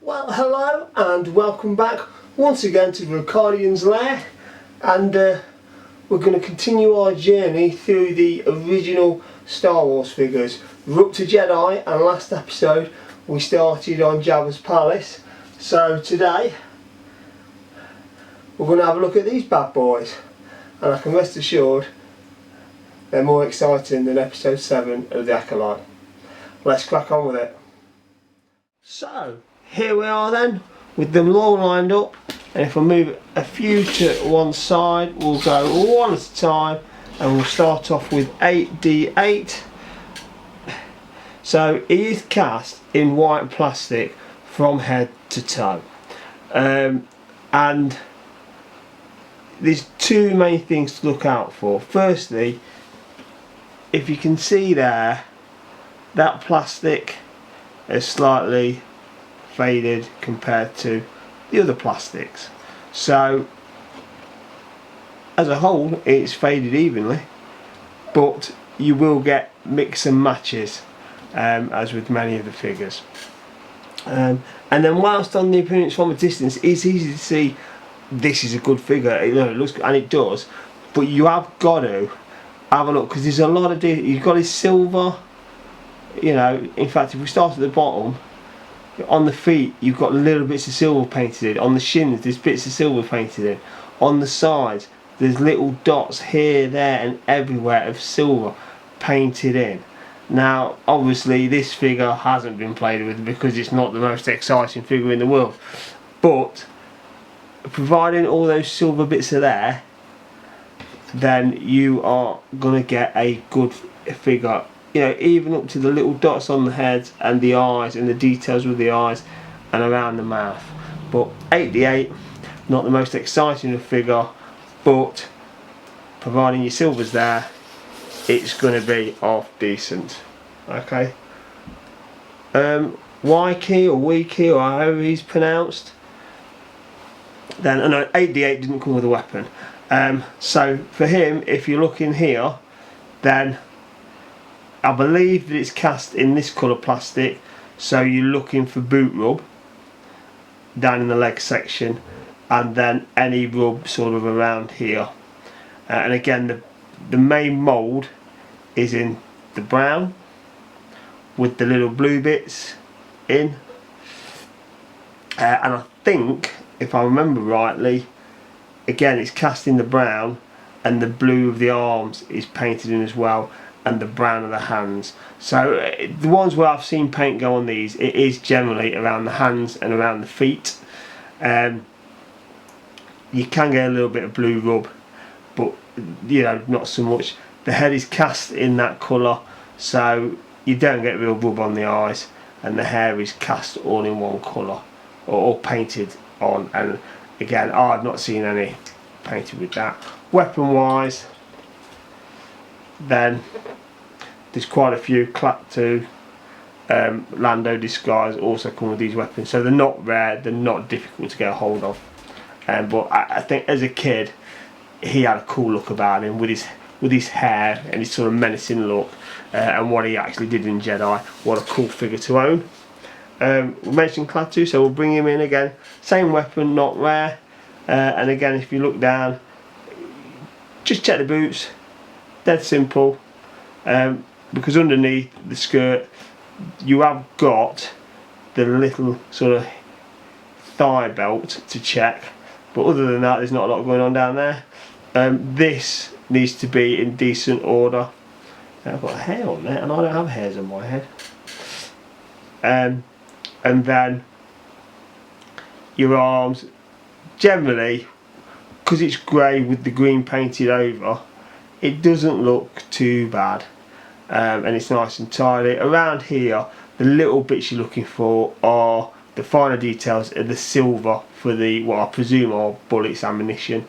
Well, hello and welcome back once again to the Guardian's Lair, and we're going to continue our journey through the original Star Wars figures. We're up to Jedi, and last episode we started on Jabbas Palace, so today we're going to have a look at these bad boys, and I can rest assured they're more exciting than episode 7 of the Acolyte. Let's crack on with it. So here we are then, with them all lined up, and if I move a few to one side, we'll go one at a time, and we'll start off with 8D8. So he is cast in white plastic from head to toe, and there's two main things to look out for. Firstly, if you can see there, that plastic is slightly faded compared to the other plastics, so as a whole it's faded evenly, but you will get mix and matches, as with many of the figures, and then whilst on the appearance from a distance it's easy to see this is a good figure, you know, it looks good, and it does, but you have got to have a look, because there's a lot of you've got his silver, you know, in fact if we start at the bottom, on the feet you've got little bits of silver painted in, on the shins there's bits of silver painted in, on the sides there's little dots here, there and everywhere of silver painted in. Now obviously this figure hasn't been played with because it's not the most exciting figure in the world, but providing all those silver bits are there, then you are going to get a good figure. You know, even up to the little dots on the head and the eyes and the details with the eyes and around the mouth. But 8D8, not the most exciting figure, but providing your silver's there, it's going to be half decent. Okay. Y key or W key or however he's pronounced. Then, no, 8D8 didn't come with a weapon. So for him, if you look in here, then I believe that it's cast in this colour plastic, so you're looking for boot rub down in the leg section, and then any rub sort of around here, and again the main mould is in the brown with the little blue bits in, and I think if I remember rightly, again it's cast in the brown and the blue of the arms is painted in as well, and the brown of the hands. So the ones where I've seen paint go on these, it is generally around the hands and around the feet. You can get a little bit of blue rub, but you know, not so much. The head is cast in that colour, so you don't get real rub on the eyes, and the hair is cast all in one colour, or painted on, and again I've not seen any painted with that. Weapon wise, then there's quite a few. Klaatu, Lando disguise also come with these weapons, so they're not rare, they're not difficult to get a hold of, but I think as a kid he had a cool look about him with his hair and his sort of menacing look, and what he actually did in Jedi. What a cool figure to own. We mentioned Klaatu, so we'll bring him in again. Same weapon, not rare, and again if you look down, just check the boots. Dead simple, because underneath the skirt you have got the little sort of thigh belt to check, but other than that there's not a lot going on down there. This needs to be in decent order. I've got hair on there and I don't have hairs on my head. And then your arms, generally because it's grey with the green painted over, it doesn't look too bad, and it's nice and tidy. Around here the little bits you're looking for are the finer details of the silver for the, what I presume are bullets, ammunition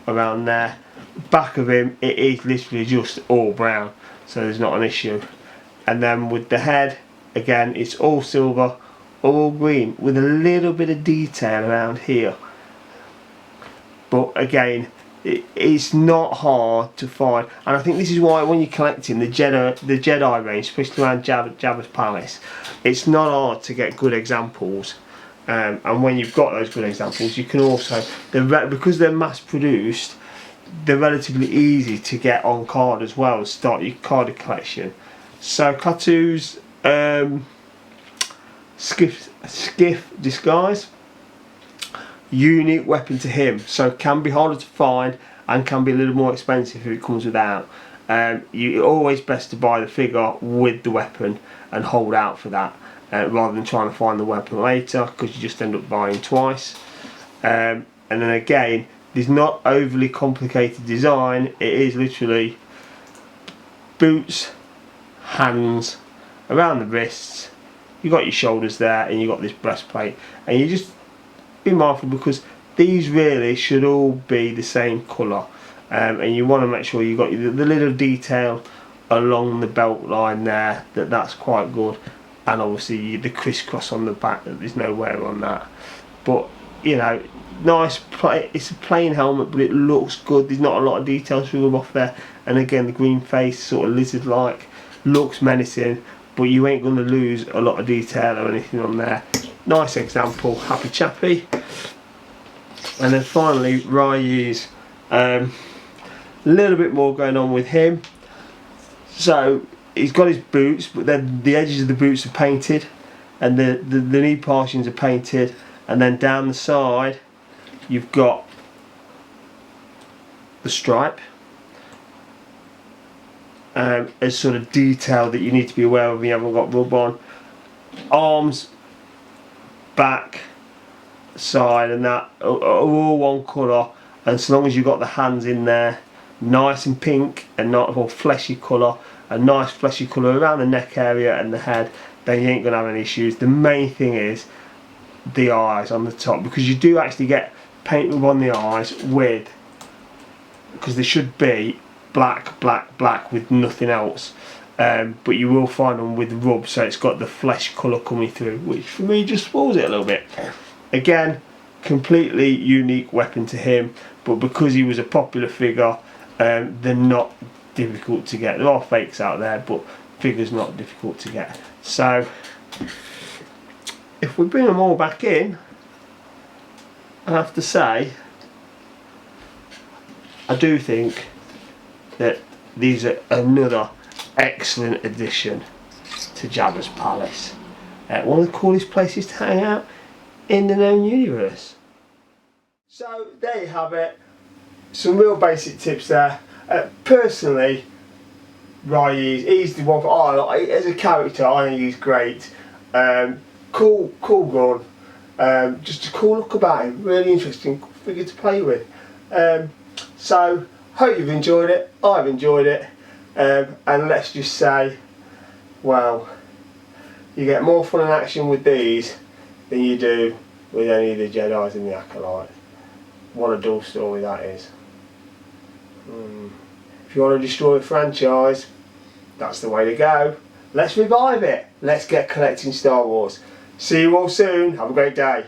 around there. Back of him it is literally just all brown, so there's not an issue. And then with the head, again it's all silver, all green with a little bit of detail around here, but again it's not hard to find, and I think this is why when you're collecting the Jedi range, especially around Jabbas Palace, it's not hard to get good examples And when you've got those good examples, you can also, because they're mass produced, they're relatively easy to get on card as well and start your card collection. So Klaatu's skiff disguise, unique weapon to him, so can be harder to find and can be a little more expensive if it comes without. You're always best to buy the figure with the weapon and hold out for that, rather than trying to find the weapon later, because you just end up buying twice. And then again, there's not overly complicated design. It is literally boots, hands, around the wrists, you got your shoulders there, and you got this breastplate. And you just be mindful, because these really should all be the same colour, and you want to make sure you got the little detail along the belt line there, that's quite good, and obviously the crisscross on the back, that there's no wear on that. But you know, nice it's a plain helmet, but it looks good. There's not a lot of details to rub off there, and again the green face, sort of lizard like, looks menacing, but you ain't going to lose a lot of detail or anything on there. Nice example, happy chappy. And then finally Ryu's, a little bit more going on with him. So he's got his boots, but then the edges of the boots are painted, and the knee portions are painted, and then down the side you've got the stripe as sort of detail that you need to be aware of when you haven't got rub on. Arms, back, side, and that are all one colour, and so long as you've got the hands in there nice and pink and not all fleshy colour, a nice fleshy colour around the neck area and the head, then you ain't gonna have any issues. The main thing is the eyes on the top, because you do actually get paint rub on the eyes with, because they should be black, black, black with nothing else, but you will find them with rub, so it's got the flesh colour coming through, which for me just spoils it a little bit. Again, completely unique weapon to him, but because he was a popular figure, they're not difficult to get. There are fakes out there, but figures not difficult to get. So if we bring them all back in, I have to say I do think that these are another excellent addition to Jabbas Palace. One of the coolest places to hang out in the known universe. So there you have it, some real basic tips there. Personally, Ryu, he's the one as a character. I think he's great. Cool gun, just a cool look about him, really interesting figure to play with. So hope you've enjoyed it. I've enjoyed it, and let's just say, well, you get more fun and action with these than you do with any of the Jedis in the Acolyte. What a dull story that is. If you want to destroy a franchise, that's the way to go. Let's revive it. Let's get collecting Star Wars. See you all soon. Have a great day.